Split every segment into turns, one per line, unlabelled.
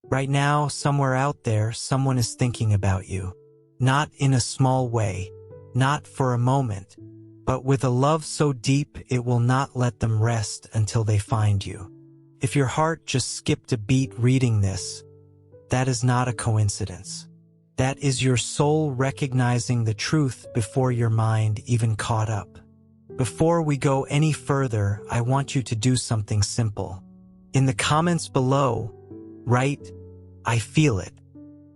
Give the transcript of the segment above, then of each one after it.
Right now, somewhere out there, someone is thinking about you. Not in a small way, not for a moment, but with a love so deep it will not let them rest until they find you. If your heart just skipped a beat reading this, that is not a coincidence. That is your soul recognizing the truth before your mind even caught up. Before we go any further, I want you to do something simple. In the comments below, write, "I feel it."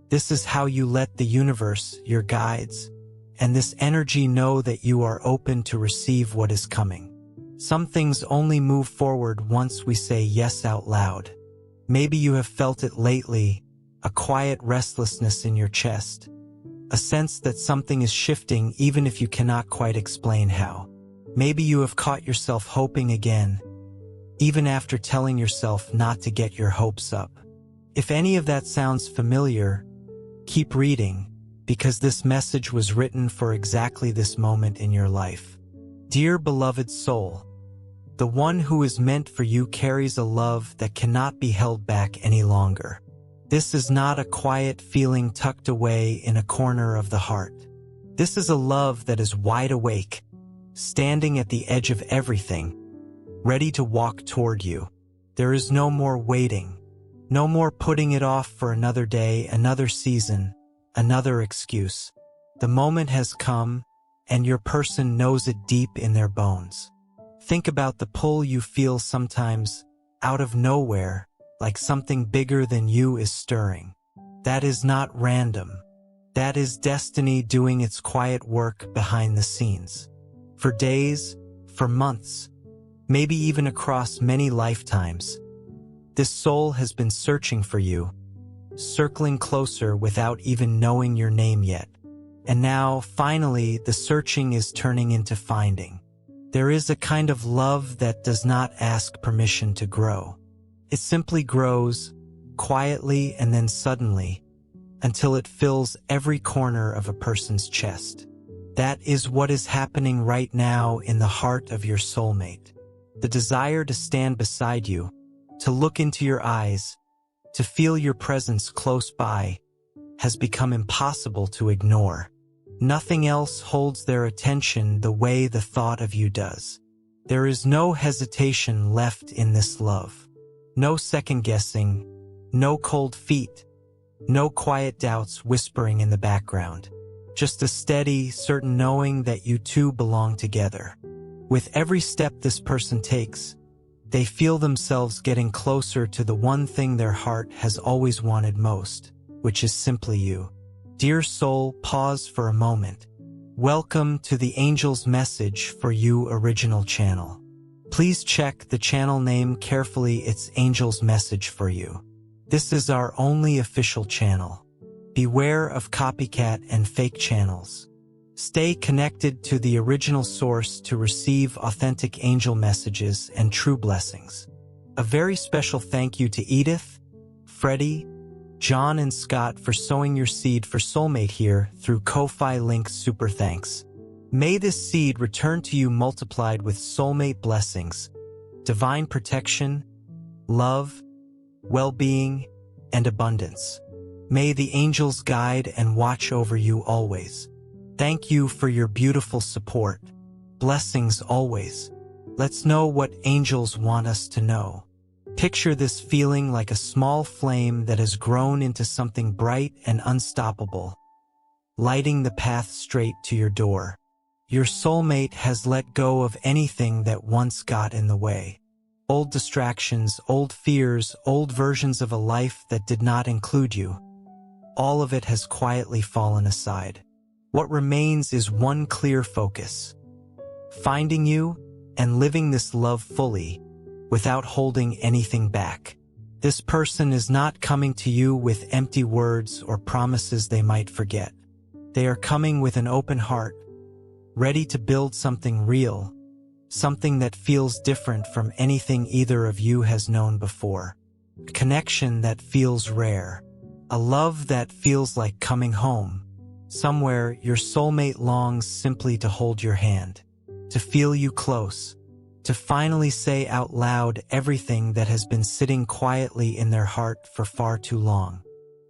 This is how you let the universe, your guides, and this energy know that you are open to receive what is coming. Some things only move forward once we say yes out loud. Maybe you have felt it lately, a quiet restlessness in your chest, a sense that something is shifting even if you cannot quite explain how. Maybe you have caught yourself hoping again, even after telling yourself not to get your hopes up. If any of that sounds familiar, keep reading, because this message was written for exactly this moment in your life. Dear beloved soul, the one who is meant for you carries a love that cannot be held back any longer. This is not a quiet feeling tucked away in a corner of the heart. This is a love that is wide awake, standing at the edge of everything, ready to walk toward you. There is no more waiting, no more putting it off for another day, another season, another excuse. The moment has come, and your person knows it deep in their bones. Think about the pull you feel sometimes, out of nowhere, like something bigger than you is stirring. That is not random. That is destiny doing its quiet work behind the scenes. For days, for months, maybe even across many lifetimes, this soul has been searching for you, circling closer without even knowing your name yet. And now, finally, the searching is turning into finding. There is a kind of love that does not ask permission to grow. It simply grows, quietly and then suddenly, until it fills every corner of a person's chest. That is what is happening right now in the heart of your soulmate. The desire to stand beside you, to look into your eyes, to feel your presence close by, has become impossible to ignore. Nothing else holds their attention the way the thought of you does. There is no hesitation left in this love. No second-guessing, no cold feet, no quiet doubts whispering in the background. Just a steady, certain knowing that you two belong together. With every step this person takes, they feel themselves getting closer to the one thing their heart has always wanted most, which is simply you. Dear soul, pause for a moment. Welcome to the Angel's Message for You original channel. Please check the channel name carefully. It's Angel's Message for You. This is our only official channel. Beware of copycat and fake channels. Stay connected to the original source to receive authentic angel messages and true blessings. A very special thank you to Edith, Freddie, John and Scott for sowing your seed for Soulmate here through Ko-Fi link. Super thanks. May this seed return to you multiplied with soulmate blessings, divine protection, love, well-being, and abundance. May the angels guide and watch over you always. Thank you for your beautiful support. Blessings always. Let's know what angels want us to know. Picture this feeling like a small flame that has grown into something bright and unstoppable, lighting the path straight to your door. Your soulmate has let go of anything that once got in the way. Old distractions, old fears, old versions of a life that did not include you. All of it has quietly fallen aside. What remains is one clear focus: finding you and living this love fully, without holding anything back. This person is not coming to you with empty words or promises they might forget. They are coming with an open heart, ready to build something real, something that feels different from anything either of you has known before. A connection that feels rare. A love that feels like coming home. Somewhere your soulmate longs simply to hold your hand, to feel you close, to finally say out loud everything that has been sitting quietly in their heart for far too long.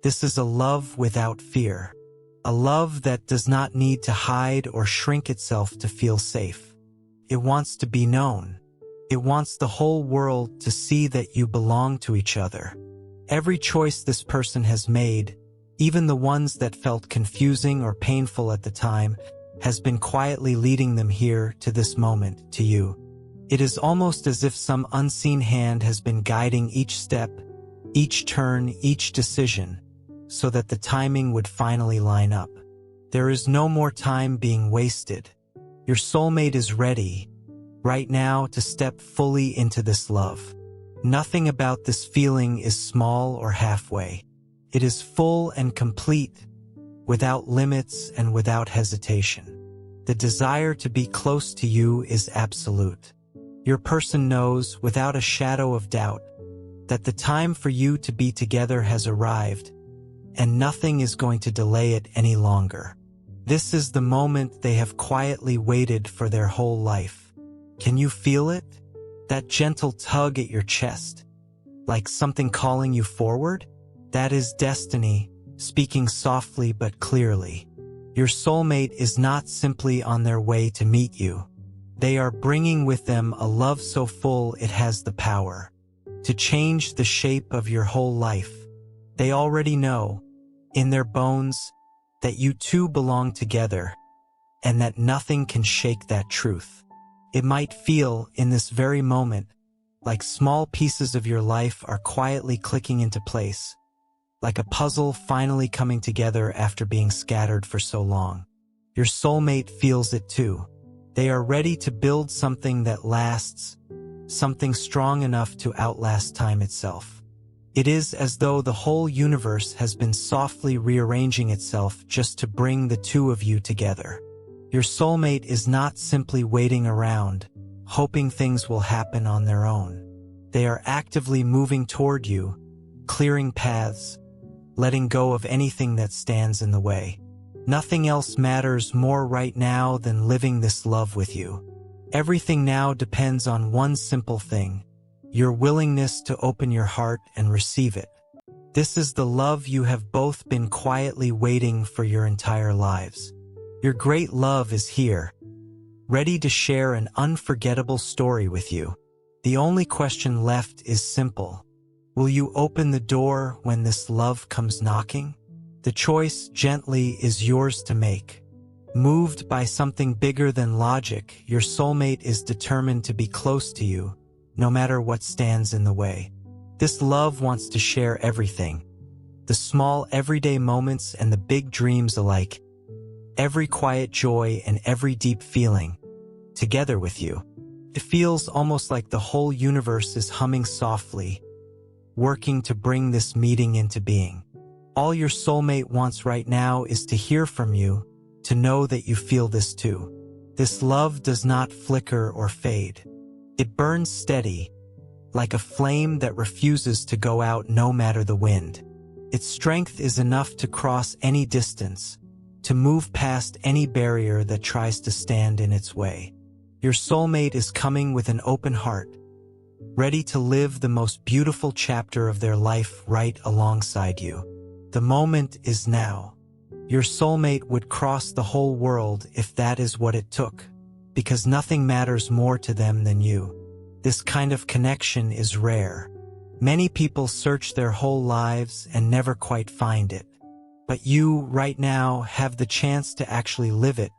This is a love without fear, a love that does not need to hide or shrink itself to feel safe. It wants to be known. It wants the whole world to see that you belong to each other. Every choice this person has made, even the ones that felt confusing or painful at the time, has been quietly leading them here to this moment, to you. It is almost as if some unseen hand has been guiding each step, each turn, each decision, so that the timing would finally line up. There is no more time being wasted. Your soulmate is ready, right now, to step fully into this love. Nothing about this feeling is small or halfway. It is full and complete, without limits and without hesitation. The desire to be close to you is absolute. Your person knows, without a shadow of doubt, that the time for you to be together has arrived, and nothing is going to delay it any longer. This is the moment they have quietly waited for their whole life. Can you feel it? That gentle tug at your chest, like something calling you forward? That is destiny, speaking softly but clearly. Your soulmate is not simply on their way to meet you. They are bringing with them a love so full it has the power to change the shape of your whole life. They already know, in their bones, that you two belong together, and that nothing can shake that truth. It might feel, in this very moment, like small pieces of your life are quietly clicking into place, like a puzzle finally coming together after being scattered for so long. Your soulmate feels it too. They are ready to build something that lasts, something strong enough to outlast time itself. It is as though the whole universe has been softly rearranging itself just to bring the two of you together. Your soulmate is not simply waiting around, hoping things will happen on their own. They are actively moving toward you, clearing paths, letting go of anything that stands in the way. Nothing else matters more right now than living this love with you. Everything now depends on one simple thing: your willingness to open your heart and receive it. This is the love you have both been quietly waiting for your entire lives. Your great love is here, ready to share an unforgettable story with you. The only question left is simple. Will you open the door when this love comes knocking? The choice, gently, is yours to make. Moved by something bigger than logic, your soulmate is determined to be close to you, no matter what stands in the way. This love wants to share everything, the small everyday moments and the big dreams alike, every quiet joy and every deep feeling, together with you. It feels almost like the whole universe is humming softly, working to bring this meeting into being. All your soulmate wants right now is to hear from you, to know that you feel this too. This love does not flicker or fade. It burns steady, like a flame that refuses to go out no matter the wind. Its strength is enough to cross any distance, to move past any barrier that tries to stand in its way. Your soulmate is coming with an open heart, ready to live the most beautiful chapter of their life right alongside you. The moment is now. Your soulmate would cross the whole world if that is what it took, because nothing matters more to them than you. This kind of connection is rare. Many people search their whole lives and never quite find it. But you, right now, have the chance to actually live it,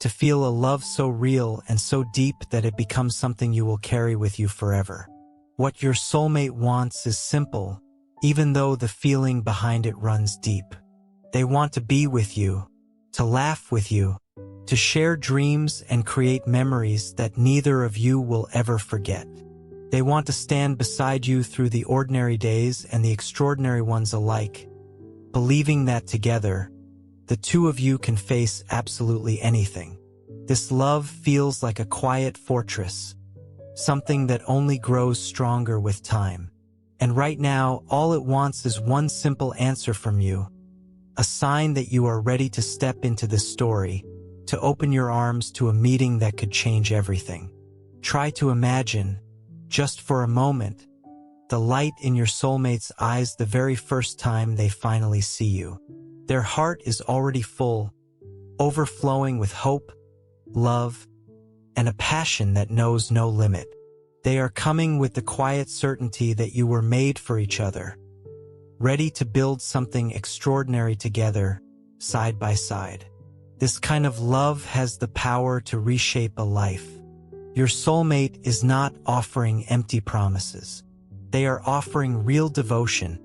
to feel a love so real and so deep that it becomes something you will carry with you forever. What your soulmate wants is simple, even though the feeling behind it runs deep. They want to be with you, to laugh with you, to share dreams and create memories that neither of you will ever forget. They want to stand beside you through the ordinary days and the extraordinary ones alike, believing that together, the two of you can face absolutely anything. This love feels like a quiet fortress, something that only grows stronger with time. And right now, all it wants is one simple answer from you, a sign that you are ready to step into this story, to open your arms to a meeting that could change everything. Try to imagine, just for a moment, the light in your soulmate's eyes the very first time they finally see you. Their heart is already full, overflowing with hope, love, and a passion that knows no limit. They are coming with the quiet certainty that you were made for each other, ready to build something extraordinary together, side by side. This kind of love has the power to reshape a life. Your soulmate is not offering empty promises. They are offering real devotion,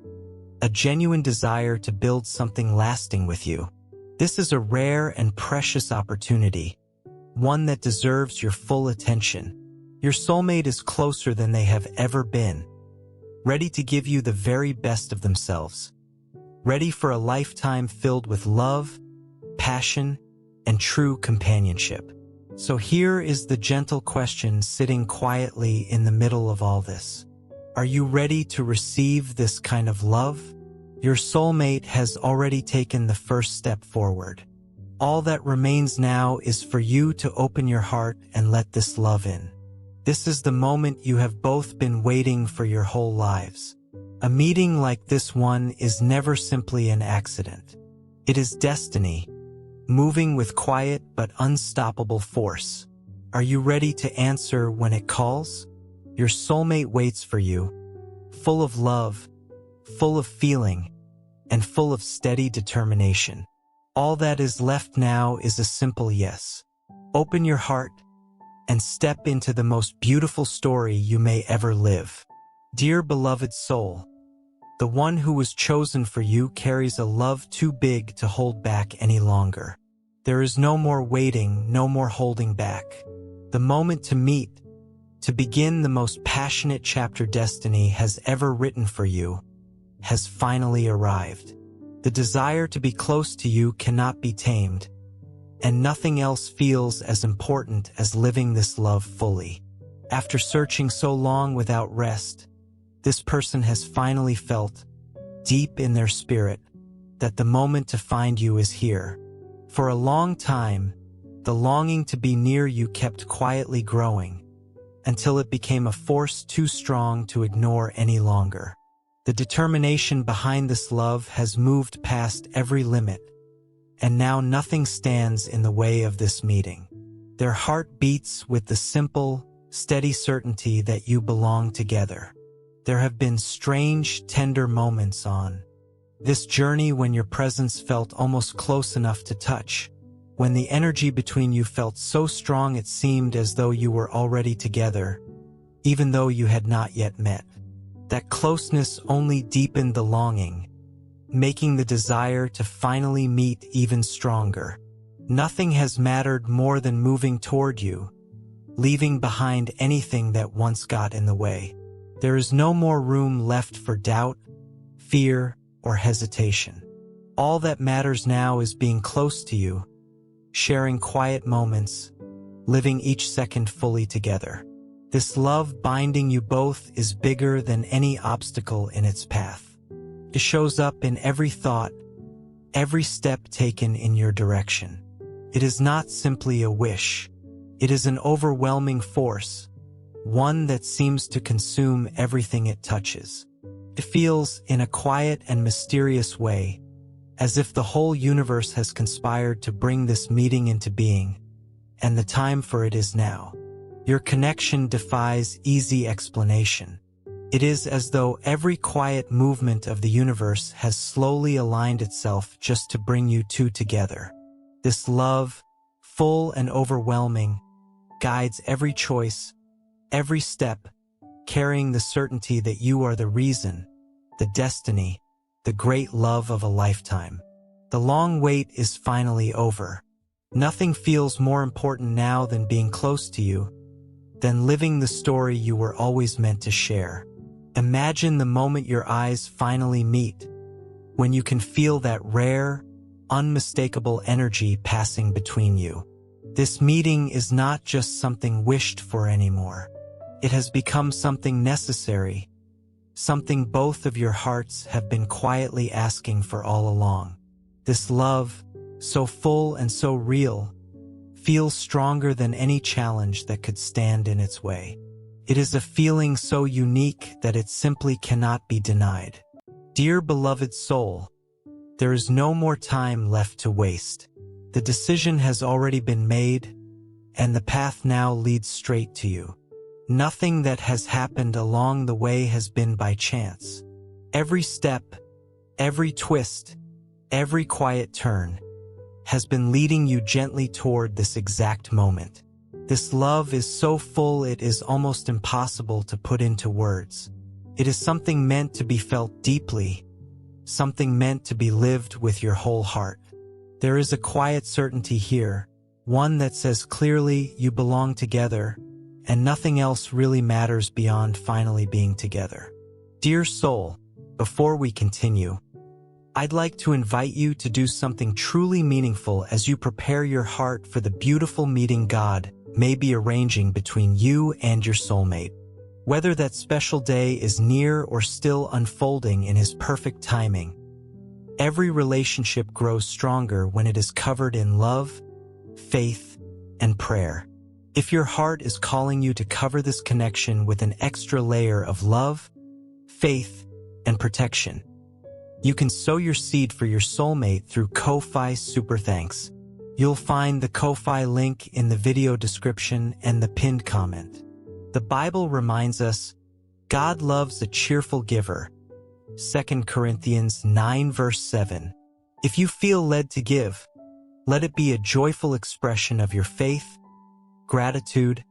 a genuine desire to build something lasting with you. This is a rare and precious opportunity, one that deserves your full attention. Your soulmate is closer than they have ever been, ready to give you the very best of themselves, ready for a lifetime filled with love, passion, and true companionship. So here is the gentle question sitting quietly in the middle of all this. Are you ready to receive this kind of love? Your soulmate has already taken the first step forward. All that remains now is for you to open your heart and let this love in. This is the moment you have both been waiting for your whole lives. A meeting like this one is never simply an accident. It is destiny, moving with quiet but unstoppable force. Are you ready to answer when it calls? Your soulmate waits for you, full of love, full of feeling, and full of steady determination. All that is left now is a simple yes. Open your heart and step into the most beautiful story you may ever live. Dear beloved soul, the one who was chosen for you carries a love too big to hold back any longer. There is no more waiting, no more holding back. The moment to meet, to begin the most passionate chapter destiny has ever written for you, has finally arrived. The desire to be close to you cannot be tamed, and nothing else feels as important as living this love fully. After searching so long without rest, this person has finally felt, deep in their spirit, that the moment to find you is here. For a long time, the longing to be near you kept quietly growing, until it became a force too strong to ignore any longer. The determination behind this love has moved past every limit, and now nothing stands in the way of this meeting. Their heart beats with the simple, steady certainty that you belong together. There have been strange, tender moments on this journey when your presence felt almost close enough to touch, when the energy between you felt so strong it seemed as though you were already together, even though you had not yet met. That closeness only deepened the longing, making the desire to finally meet even stronger. Nothing has mattered more than moving toward you, leaving behind anything that once got in the way. There is no more room left for doubt, fear, or hesitation. All that matters now is being close to you, sharing quiet moments, living each second fully together. This love binding you both is bigger than any obstacle in its path. It shows up in every thought, every step taken in your direction. It is not simply a wish. It is an overwhelming force, one that seems to consume everything it touches. It feels, in a quiet and mysterious way, as if the whole universe has conspired to bring this meeting into being, and the time for it is now. Your connection defies easy explanation. It is as though every quiet movement of the universe has slowly aligned itself just to bring you two together. This love, full and overwhelming, guides every choice, every step, carrying the certainty that you are the reason, the destiny, the great love of a lifetime. The long wait is finally over. Nothing feels more important now than being close to you, than living the story you were always meant to share. Imagine the moment your eyes finally meet, when you can feel that rare, unmistakable energy passing between you. This meeting is not just something wished for anymore. It has become something necessary, something both of your hearts have been quietly asking for all along. This love, so full and so real, feels stronger than any challenge that could stand in its way. It is a feeling so unique that it simply cannot be denied. Dear beloved soul, there is no more time left to waste. The decision has already been made, and the path now leads straight to you. Nothing that has happened along the way has been by chance. Every step, every twist, every quiet turn has been leading you gently toward this exact moment. This love is so full it is almost impossible to put into words. It is something meant to be felt deeply, something meant to be lived with your whole heart. There is a quiet certainty here, one that says clearly you belong together, and nothing else really matters beyond finally being together. Dear soul, before we continue, I'd like to invite you to do something truly meaningful as you prepare your heart for the beautiful meeting God may be arranging between you and your soulmate. Whether that special day is near or still unfolding in His perfect timing, every relationship grows stronger when it is covered in love, faith, and prayer. If your heart is calling you to cover this connection with an extra layer of love, faith, and protection, you can sow your seed for your soulmate through Ko-Fi Super Thanks. You'll find the Ko-Fi link in the video description and the pinned comment. The Bible reminds us, God loves a cheerful giver. 2 Corinthians 9 verse 7. If you feel led to give, let it be a joyful expression of your faith, gratitude,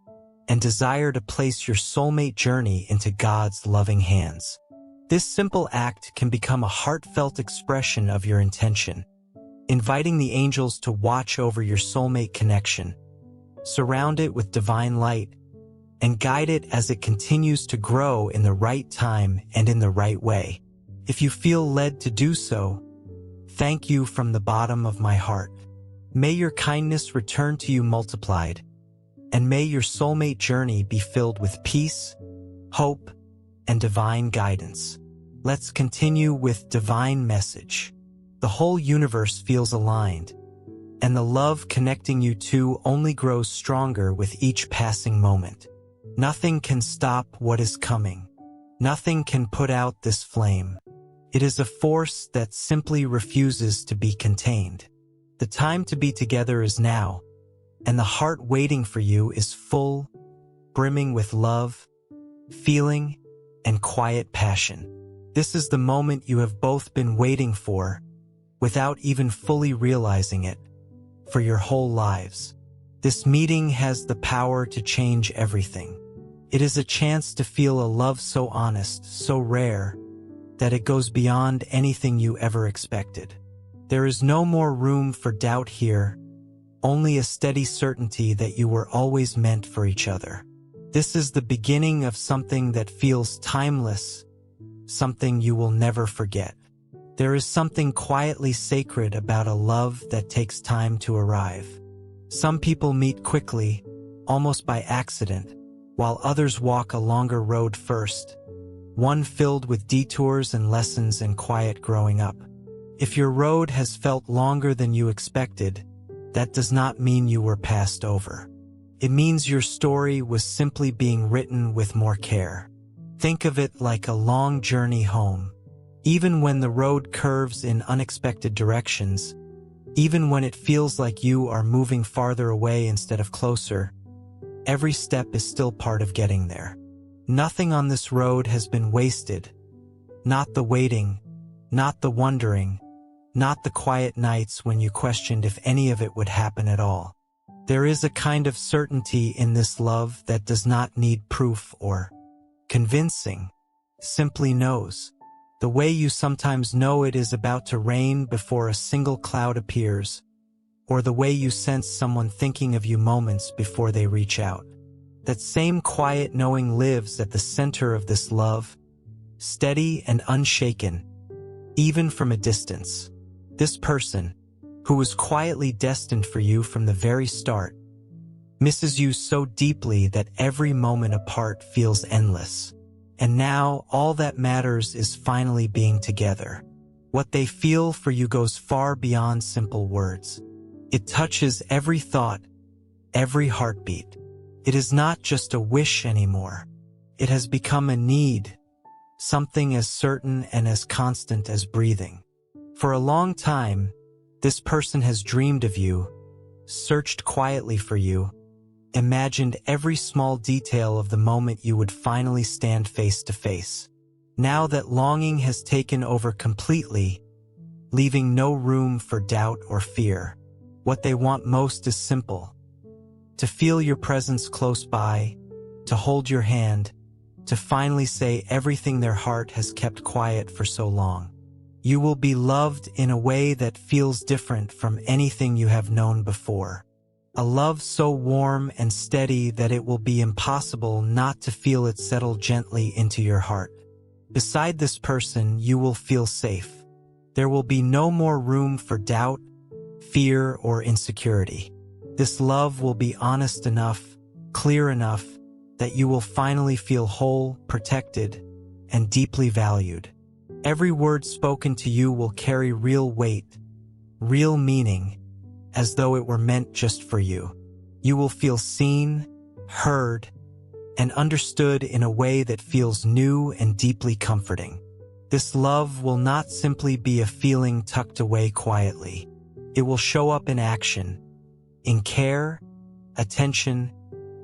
and desire to place your soulmate journey into God's loving hands. This simple act can become a heartfelt expression of your intention, inviting the angels to watch over your soulmate connection, surround it with divine light, and guide it as it continues to grow in the right time and in the right way. If you feel led to do so, thank you from the bottom of my heart. May your kindness return to you multiplied, and may your soulmate journey be filled with peace, hope, and divine guidance. Let's continue with divine message. The whole universe feels aligned, and the love connecting you two only grows stronger with each passing moment. Nothing can stop what is coming. Nothing can put out this flame. It is a force that simply refuses to be contained. The time to be together is now, and the heart waiting for you is full, brimming with love, feeling, and quiet passion. This is the moment you have both been waiting for, without even fully realizing it, for your whole lives. This meeting has the power to change everything. It is a chance to feel a love so honest, so rare, that it goes beyond anything you ever expected. There is no more room for doubt here, only a steady certainty that you were always meant for each other. This is the beginning of something that feels timeless, something you will never forget. There is something quietly sacred about a love that takes time to arrive. Some people meet quickly, almost by accident, while others walk a longer road first, one filled with detours and lessons and quiet growing up. If your road has felt longer than you expected, that does not mean you were passed over. It means your story was simply being written with more care. Think of it like a long journey home. Even when the road curves in unexpected directions, even when it feels like you are moving farther away instead of closer, every step is still part of getting there. Nothing on this road has been wasted. Not the waiting, not the wondering, not the quiet nights when you questioned if any of it would happen at all. There is a kind of certainty in this love that does not need proof or convincing, simply knows. The way you sometimes know it is about to rain before a single cloud appears, or the way you sense someone thinking of you moments before they reach out. That same quiet knowing lives at the center of this love, steady and unshaken, even from a distance. This person, who was quietly destined for you from the very start, misses you so deeply that every moment apart feels endless. And now all that matters is finally being together. What they feel for you goes far beyond simple words. It touches every thought, every heartbeat. It is not just a wish anymore. It has become a need, something as certain and as constant as breathing. For a long time, this person has dreamed of you, searched quietly for you, imagined every small detail of the moment you would finally stand face to face. Now that longing has taken over completely, leaving no room for doubt or fear, what they want most is simple: to feel your presence close by, to hold your hand, to finally say everything their heart has kept quiet for so long. You will be loved in a way that feels different from anything you have known before. A love so warm and steady that it will be impossible not to feel it settle gently into your heart. Beside this person, you will feel safe. There will be no more room for doubt, fear, or insecurity. This love will be honest enough, clear enough, that you will finally feel whole, protected, and deeply valued. Every word spoken to you will carry real weight, real meaning, as though it were meant just for you. You will feel seen, heard, and understood in a way that feels new and deeply comforting. This love will not simply be a feeling tucked away quietly. It will show up in action, in care, attention,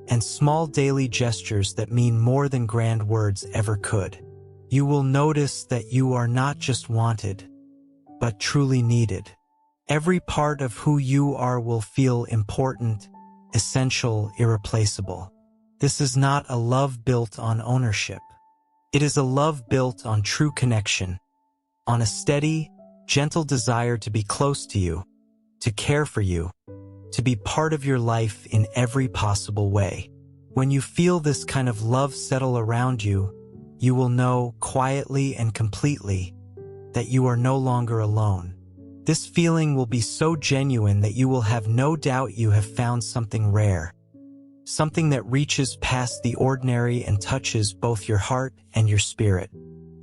and small daily gestures that mean more than grand words ever could. You will notice that you are not just wanted, but truly needed. Every part of who you are will feel important, essential, irreplaceable. This is not a love built on ownership. It is a love built on true connection, on a steady, gentle desire to be close to you, to care for you, to be part of your life in every possible way. When you feel this kind of love settle around you, you will know quietly and completely that you are no longer alone. This feeling will be so genuine that you will have no doubt you have found something rare, something that reaches past the ordinary and touches both your heart and your spirit.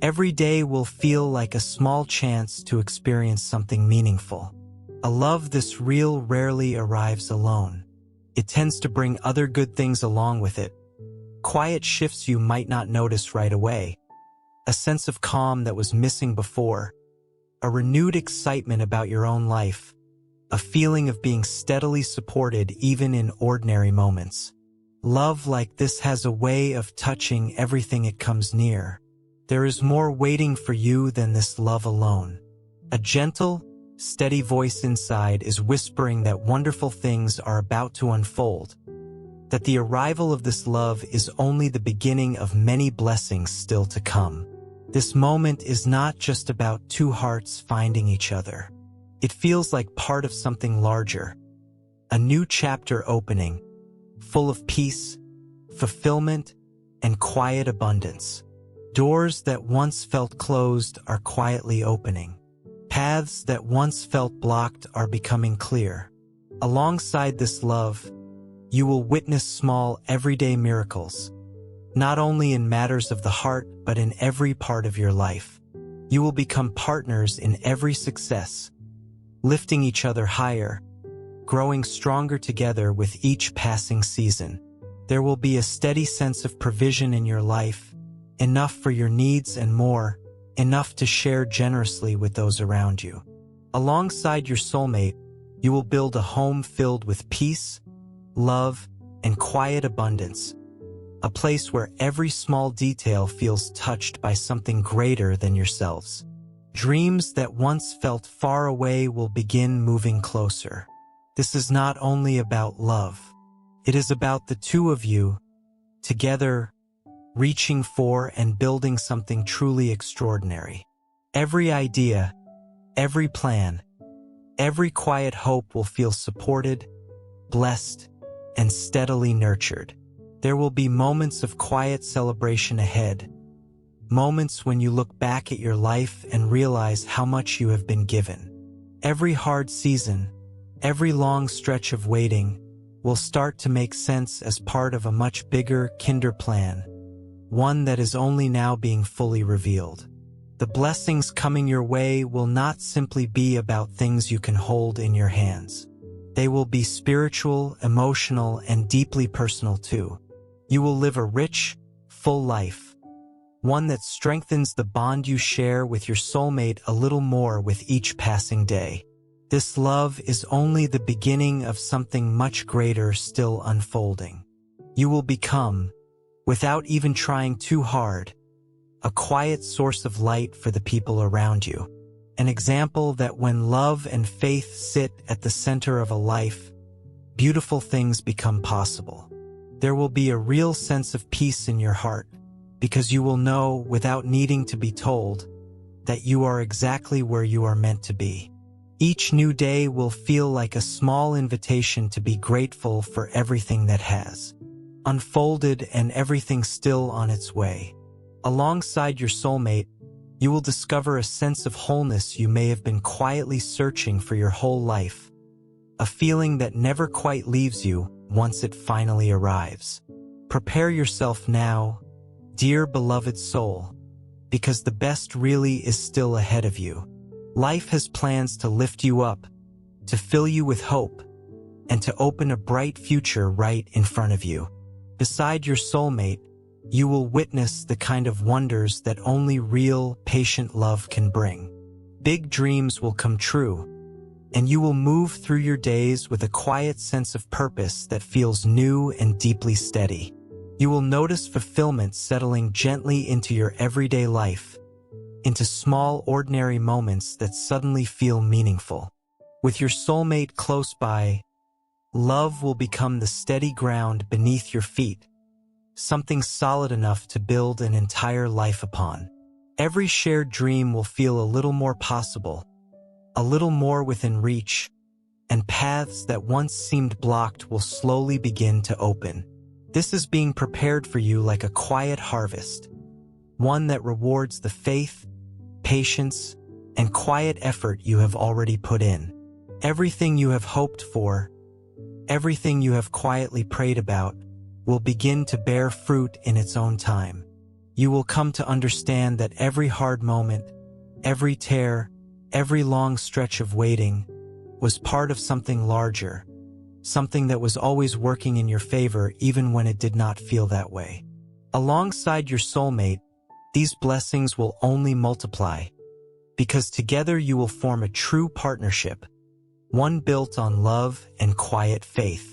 Every day will feel like a small chance to experience something meaningful. A love this real rarely arrives alone. It tends to bring other good things along with it. Quiet shifts you might not notice right away. A sense of calm that was missing before. A renewed excitement about your own life. A feeling of being steadily supported even in ordinary moments. Love like this has a way of touching everything it comes near. There is more waiting for you than this love alone. A gentle, steady voice inside is whispering that wonderful things are about to unfold, that the arrival of this love is only the beginning of many blessings still to come. This moment is not just about two hearts finding each other. It feels like part of something larger, a new chapter opening, full of peace, fulfillment, and quiet abundance. Doors that once felt closed are quietly opening. Paths that once felt blocked are becoming clear. Alongside this love, you will witness small, everyday miracles, not only in matters of the heart, but in every part of your life. You will become partners in every success, lifting each other higher, growing stronger together with each passing season. There will be a steady sense of provision in your life, enough for your needs and more, enough to share generously with those around you. Alongside your soulmate, you will build a home filled with peace, love, and quiet abundance, a place where every small detail feels touched by something greater than yourselves. Dreams that once felt far away will begin moving closer. This is not only about love. It is about the two of you, together, reaching for and building something truly extraordinary. Every idea, every plan, every quiet hope will feel supported, blessed, and steadily nurtured. There will be moments of quiet celebration ahead, moments when you look back at your life and realize how much you have been given. Every hard season, every long stretch of waiting, will start to make sense as part of a much bigger, kinder plan, one that is only now being fully revealed. The blessings coming your way will not simply be about things you can hold in your hands. They will be spiritual, emotional, and deeply personal too. You will live a rich, full life, one that strengthens the bond you share with your soulmate a little more with each passing day. This love is only the beginning of something much greater still unfolding. You will become, without even trying too hard, a quiet source of light for the people around you. An example that when love and faith sit at the center of a life, beautiful things become possible. There will be a real sense of peace in your heart, because you will know, without needing to be told, that you are exactly where you are meant to be. Each new day will feel like a small invitation to be grateful for everything that has unfolded and everything still on its way. Alongside your soulmate, you will discover a sense of wholeness you may have been quietly searching for your whole life, a feeling that never quite leaves you once it finally arrives. Prepare yourself now, dear beloved soul, because the best really is still ahead of you. Life has plans to lift you up, to fill you with hope, and to open a bright future right in front of you. Beside your soulmate, you will witness the kind of wonders that only real, patient love can bring. Big dreams will come true, and you will move through your days with a quiet sense of purpose that feels new and deeply steady. You will notice fulfillment settling gently into your everyday life, into small, ordinary moments that suddenly feel meaningful. With your soulmate close by, love will become the steady ground beneath your feet, something solid enough to build an entire life upon. Every shared dream will feel a little more possible, a little more within reach, and paths that once seemed blocked will slowly begin to open. This is being prepared for you like a quiet harvest, one that rewards the faith, patience, and quiet effort you have already put in. Everything you have hoped for, everything you have quietly prayed about, will begin to bear fruit in its own time. You will come to understand that every hard moment, every tear, every long stretch of waiting was part of something larger, something that was always working in your favor even when it did not feel that way. Alongside your soulmate, these blessings will only multiply, because together you will form a true partnership, one built on love and quiet faith.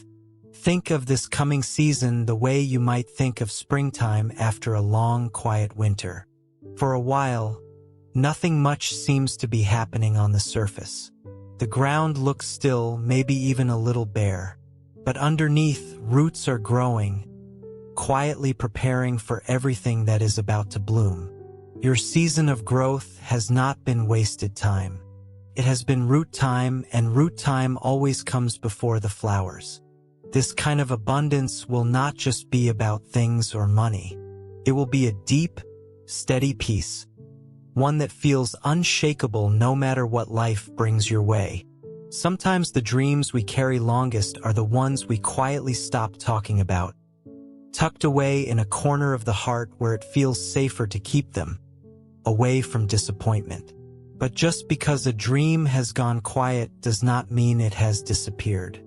Think of this coming season the way you might think of springtime after a long, quiet winter. For a while, nothing much seems to be happening on the surface. The ground looks still, maybe even a little bare. But underneath, roots are growing, quietly preparing for everything that is about to bloom. Your season of growth has not been wasted time. It has been root time, and root time always comes before the flowers. This kind of abundance will not just be about things or money. It will be a deep, steady peace, one that feels unshakable no matter what life brings your way. Sometimes the dreams we carry longest are the ones we quietly stop talking about, tucked away in a corner of the heart where it feels safer to keep them, away from disappointment. But just because a dream has gone quiet does not mean it has disappeared.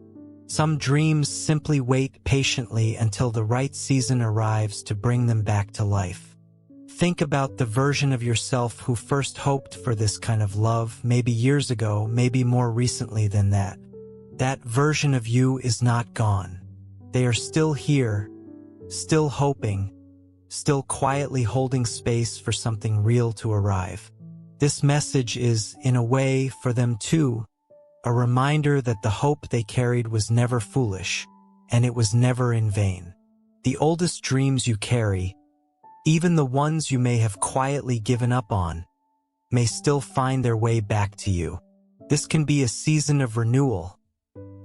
Some dreams simply wait patiently until the right season arrives to bring them back to life. Think about the version of yourself who first hoped for this kind of love, maybe years ago, maybe more recently than that. That version of you is not gone. They are still here, still hoping, still quietly holding space for something real to arrive. This message is, in a way, for them too, a reminder that the hope they carried was never foolish, and it was never in vain. The oldest dreams you carry, even the ones you may have quietly given up on, may still find their way back to you. This can be a season of renewal,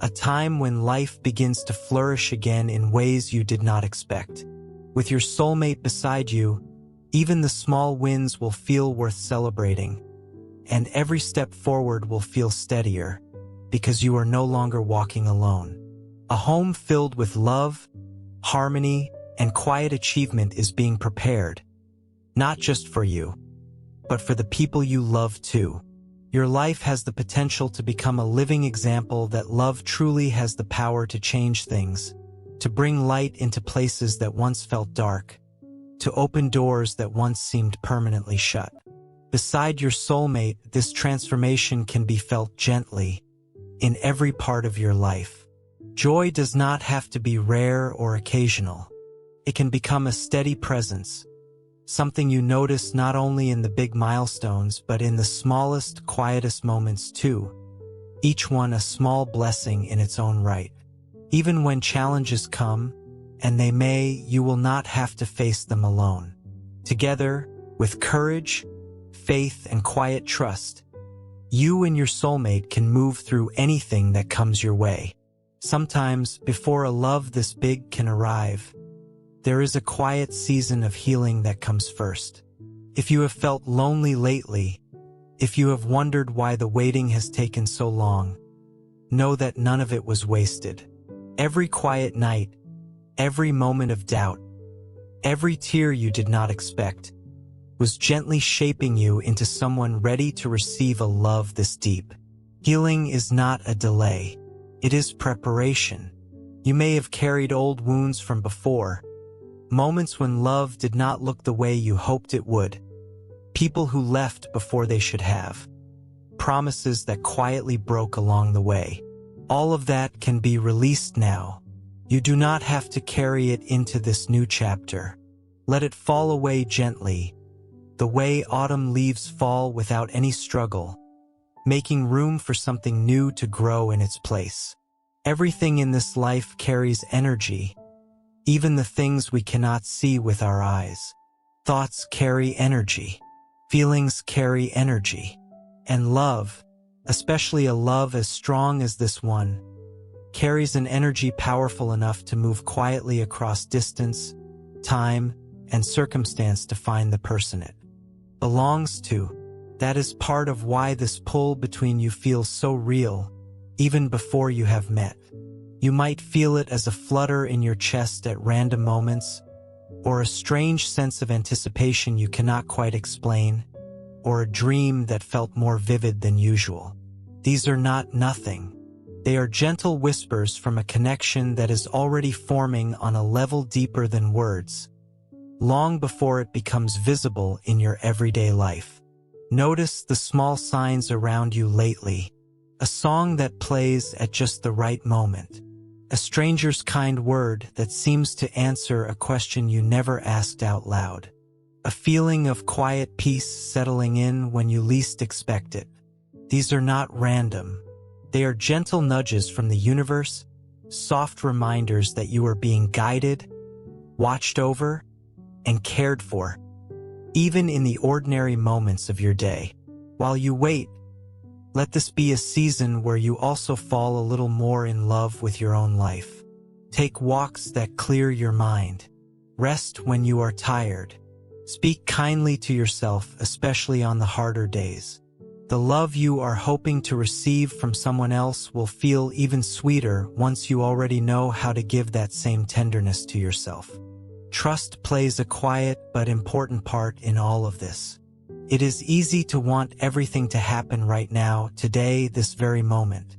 a time when life begins to flourish again in ways you did not expect. With your soulmate beside you, even the small wins will feel worth celebrating, and every step forward will feel steadier, because you are no longer walking alone. A home filled with love, harmony, and quiet achievement is being prepared, not just for you, but for the people you love too. Your life has the potential to become a living example that love truly has the power to change things, to bring light into places that once felt dark, to open doors that once seemed permanently shut. Beside your soulmate, this transformation can be felt gently, in every part of your life. Joy does not have to be rare or occasional. It can become a steady presence, something you notice not only in the big milestones but in the smallest, quietest moments too, each one a small blessing in its own right. Even when challenges come, and they may, you will not have to face them alone. Together, with courage, faith, and quiet trust, you and your soulmate can move through anything that comes your way. Sometimes, before a love this big can arrive, there is a quiet season of healing that comes first. If you have felt lonely lately, if you have wondered why the waiting has taken so long, know that none of it was wasted. Every quiet night, every moment of doubt, every tear you did not expect, was gently shaping you into someone ready to receive a love this deep. Healing is not a delay. It is preparation. You may have carried old wounds from before, moments when love did not look the way you hoped it would, people who left before they should have, promises that quietly broke along the way. All of that can be released now. You do not have to carry it into this new chapter. Let it fall away gently, the way autumn leaves fall without any struggle, making room for something new to grow in its place. Everything in this life carries energy, even the things we cannot see with our eyes. Thoughts carry energy. Feelings carry energy. And love, especially a love as strong as this one, carries an energy powerful enough to move quietly across distance, time, and circumstance to find the person it belongs to. That is part of why this pull between you feels so real, even before you have met. You might feel it as a flutter in your chest at random moments, or a strange sense of anticipation you cannot quite explain, or a dream that felt more vivid than usual. These are not nothing. They are gentle whispers from a connection that is already forming on a level deeper than words, long before it becomes visible in your everyday life. Notice the small signs around you lately. A song that plays at just the right moment. A stranger's kind word that seems to answer a question you never asked out loud. A feeling of quiet peace settling in when you least expect it. These are not random. They are gentle nudges from the universe, soft reminders that you are being guided, watched over, and cared for, even in the ordinary moments of your day. While you wait, let this be a season where you also fall a little more in love with your own life. Take walks that clear your mind. Rest when you are tired. Speak kindly to yourself, especially on the harder days. The love you are hoping to receive from someone else will feel even sweeter once you already know how to give that same tenderness to yourself. Trust plays a quiet but important part in all of this. It is easy to want everything to happen right now, today, this very moment.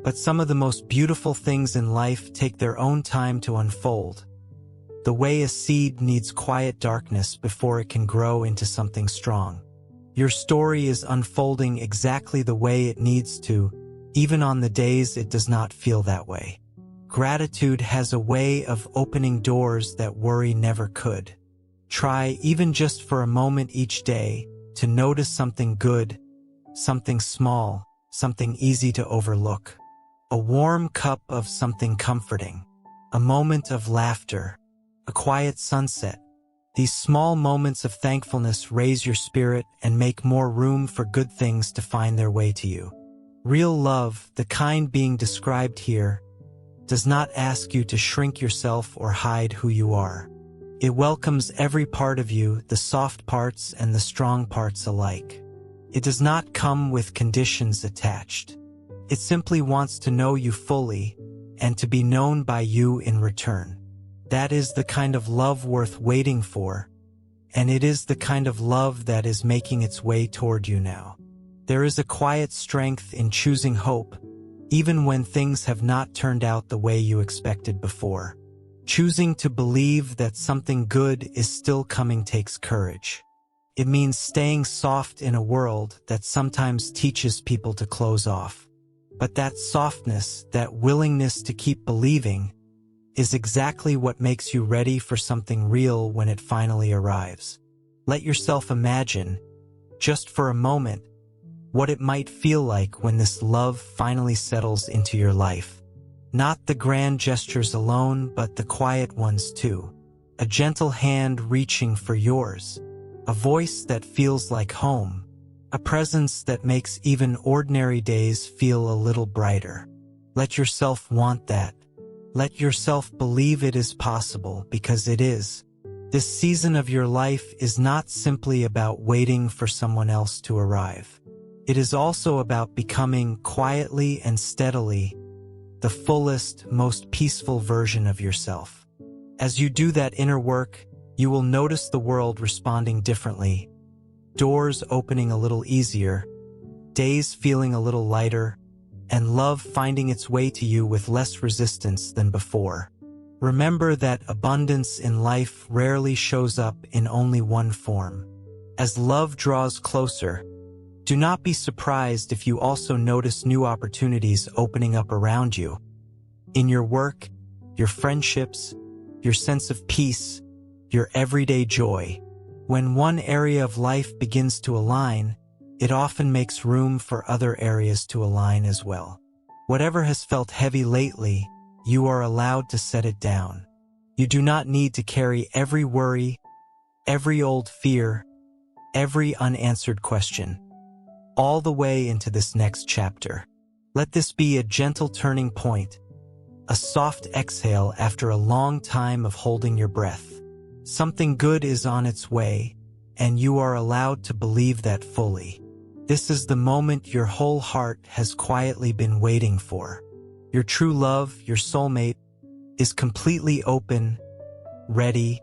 But some of the most beautiful things in life take their own time to unfold. The way a seed needs quiet darkness before it can grow into something strong. Your story is unfolding exactly the way it needs to, even on the days it does not feel that way. Gratitude has a way of opening doors that worry never could. Try, even just for a moment each day, to notice something good, something small, something easy to overlook. A warm cup of something comforting, a moment of laughter, a quiet sunset. These small moments of thankfulness raise your spirit and make more room for good things to find their way to you. Real love, the kind being described here, does not ask you to shrink yourself or hide who you are. It welcomes every part of you, the soft parts and the strong parts alike. It does not come with conditions attached. It simply wants to know you fully and to be known by you in return. That is the kind of love worth waiting for, and it is the kind of love that is making its way toward you now. There is a quiet strength in choosing hope, even when things have not turned out the way you expected before. Choosing to believe that something good is still coming takes courage. It means staying soft in a world that sometimes teaches people to close off. But that softness, that willingness to keep believing, is exactly what makes you ready for something real when it finally arrives. Let yourself imagine, just for a moment, what it might feel like when this love finally settles into your life. Not the grand gestures alone, but the quiet ones too. A gentle hand reaching for yours. A voice that feels like home. A presence that makes even ordinary days feel a little brighter. Let yourself want that. Let yourself believe it is possible, because it is. This season of your life is not simply about waiting for someone else to arrive. It is also about becoming quietly and steadily the fullest, most peaceful version of yourself. As you do that inner work, you will notice the world responding differently, doors opening a little easier, days feeling a little lighter, and love finding its way to you with less resistance than before. Remember that abundance in life rarely shows up in only one form. As love draws closer, do not be surprised if you also notice new opportunities opening up around you. In your work, your friendships, your sense of peace, your everyday joy. When one area of life begins to align, it often makes room for other areas to align as well. Whatever has felt heavy lately, you are allowed to set it down. You do not need to carry every worry, every old fear, every unanswered question, all the way into this next chapter. Let this be a gentle turning point, a soft exhale after a long time of holding your breath. Something good is on its way, and you are allowed to believe that fully. This is the moment your whole heart has quietly been waiting for. Your true love, your soulmate, is completely open, ready,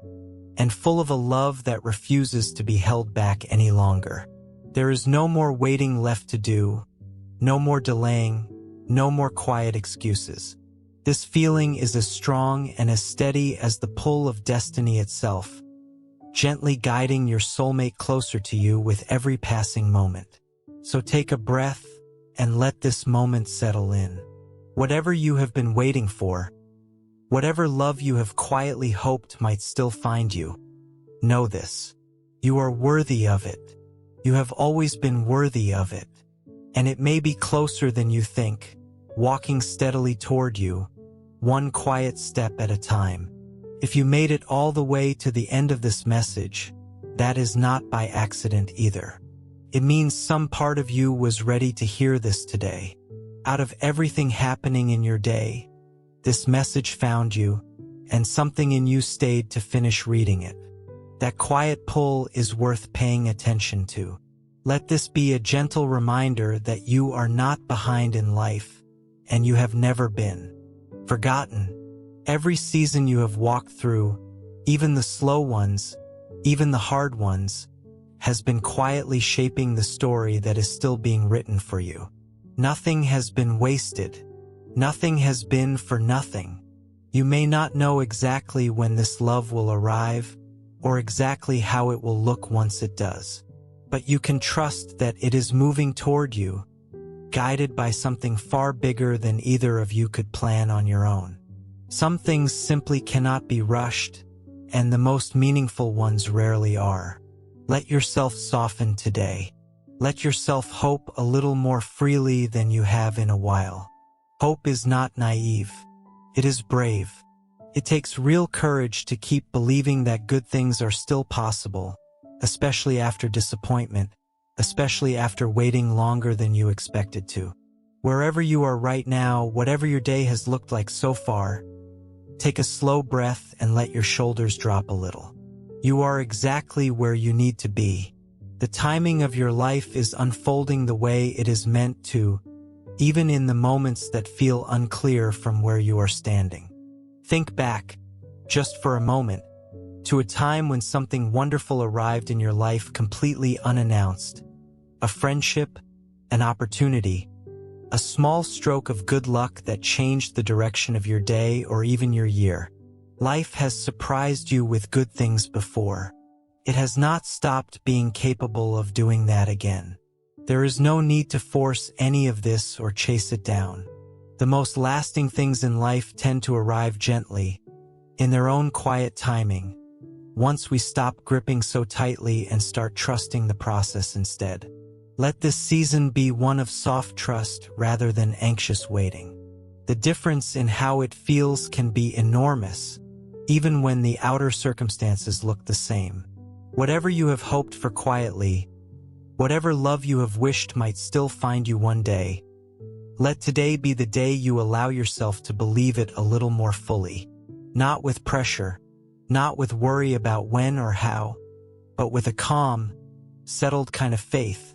and full of a love that refuses to be held back any longer. There is no more waiting left to do, no more delaying, no more quiet excuses. This feeling is as strong and as steady as the pull of destiny itself, gently guiding your soulmate closer to you with every passing moment. So take a breath and let this moment settle in. Whatever you have been waiting for, whatever love you have quietly hoped might still find you, know this. You are worthy of it. You have always been worthy of it. And it may be closer than you think, walking steadily toward you, one quiet step at a time. If you made it all the way to the end of this message, that is not by accident either. It means some part of you was ready to hear this today. Out of everything happening in your day, this message found you, and something in you stayed to finish reading it. That quiet pull is worth paying attention to. Let this be a gentle reminder that you are not behind in life, and you have never been forgotten. Every season you have walked through, even the slow ones, even the hard ones, has been quietly shaping the story that is still being written for you. Nothing has been wasted. Nothing has been for nothing. You may not know exactly when this love will arrive, or exactly how it will look once it does. But you can trust that it is moving toward you, guided by something far bigger than either of you could plan on your own. Some things simply cannot be rushed, and the most meaningful ones rarely are. Let yourself soften today. Let yourself hope a little more freely than you have in a while. Hope is not naive. It is brave. It takes real courage to keep believing that good things are still possible, especially after disappointment, especially after waiting longer than you expected to. Wherever you are right now, whatever your day has looked like so far, take a slow breath and let your shoulders drop a little. You are exactly where you need to be. The timing of your life is unfolding the way it is meant to, even in the moments that feel unclear from where you are standing. Think back, just for a moment, to a time when something wonderful arrived in your life completely unannounced. A friendship, an opportunity, a small stroke of good luck that changed the direction of your day or even your year. Life has surprised you with good things before. It has not stopped being capable of doing that again. There is no need to force any of this or chase it down. The most lasting things in life tend to arrive gently, in their own quiet timing, once we stop gripping so tightly and start trusting the process instead. Let this season be one of soft trust rather than anxious waiting. The difference in how it feels can be enormous, even when the outer circumstances look the same. Whatever you have hoped for quietly, whatever love you have wished might still find you one day, let today be the day you allow yourself to believe it a little more fully. Not with pressure, not with worry about when or how, but with a calm, settled kind of faith.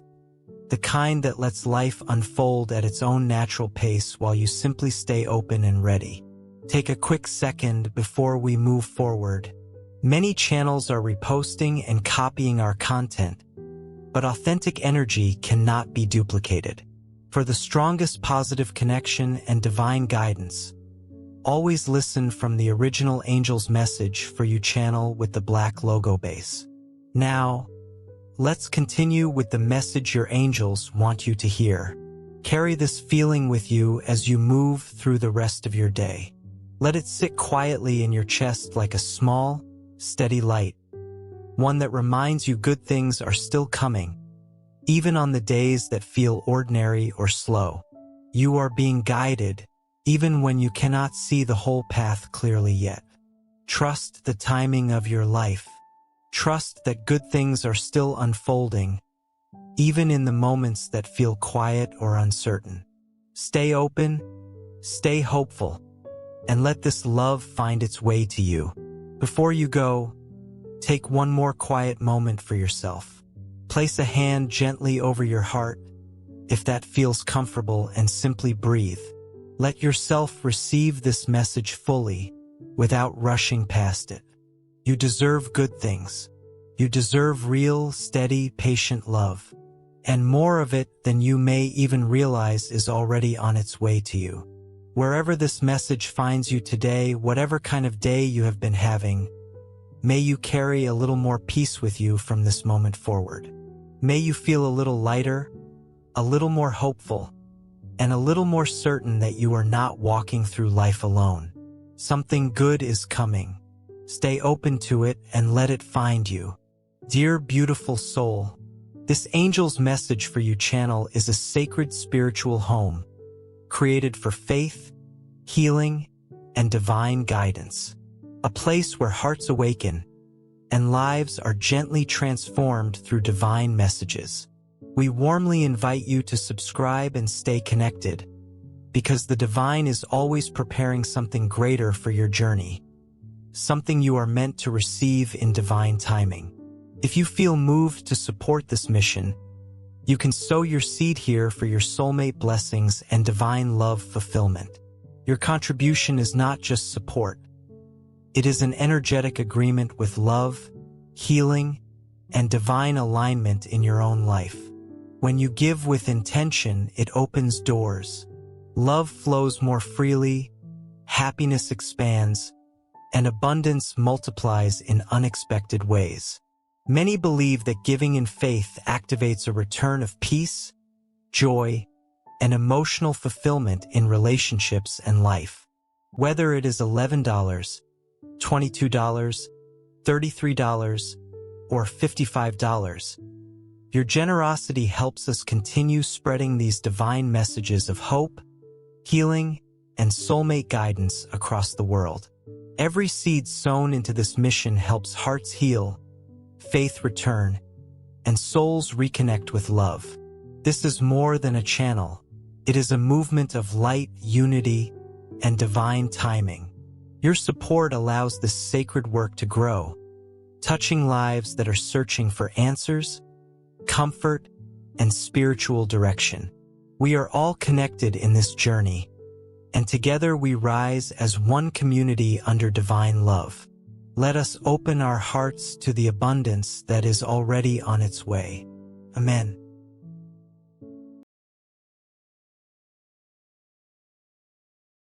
The kind that lets life unfold at its own natural pace while you simply stay open and ready. Take a quick second before we move forward. Many channels are reposting and copying our content, but authentic energy cannot be duplicated. For the strongest positive connection and divine guidance, always listen from the original Angel's Message for You channel with the black logo base. Now, let's continue with the message your angels want you to hear. Carry this feeling with you as you move through the rest of your day. Let it sit quietly in your chest like a small, steady light, one that reminds you good things are still coming, even on the days that feel ordinary or slow. You are being guided, even when you cannot see the whole path clearly yet. Trust the timing of your life. Trust that good things are still unfolding, even in the moments that feel quiet or uncertain. Stay open, stay hopeful, and let this love find its way to you. Before you go, take one more quiet moment for yourself. Place a hand gently over your heart, if that feels comfortable, and simply breathe. Let yourself receive this message fully, without rushing past it. You deserve good things. You deserve real, steady, patient love. And more of it than you may even realize is already on its way to you. Wherever this message finds you today, whatever kind of day you have been having, may you carry a little more peace with you from this moment forward. May you feel a little lighter, a little more hopeful, and a little more certain that you are not walking through life alone. Something good is coming. Stay open to it and let it find you. Dear beautiful soul, this Angel's Message for You channel is a sacred spiritual home, created for faith, healing, and divine guidance. A place where hearts awaken and lives are gently transformed through divine messages. We warmly invite you to subscribe and stay connected, because the divine is always preparing something greater for your journey, something you are meant to receive in divine timing. If you feel moved to support this mission, you can sow your seed here for your soulmate blessings and divine love fulfillment. Your contribution is not just support. It is an energetic agreement with love, healing, and divine alignment in your own life. When you give with intention, it opens doors. Love flows more freely, happiness expands, and abundance multiplies in unexpected ways. Many believe that giving in faith activates a return of peace, joy, and emotional fulfillment in relationships and life. Whether it is $11, $22, $33, or $55, your generosity helps us continue spreading these divine messages of hope, healing, and soulmate guidance across the world. Every seed sown into this mission helps hearts heal, faith return, and souls reconnect with love. This is more than a channel. It is a movement of light, unity, and divine timing. Your support allows this sacred work to grow, touching lives that are searching for answers, comfort, and spiritual direction. We are all connected in this journey, and together we rise as one community under divine love. Let us open our hearts to the abundance that is already on its way. Amen.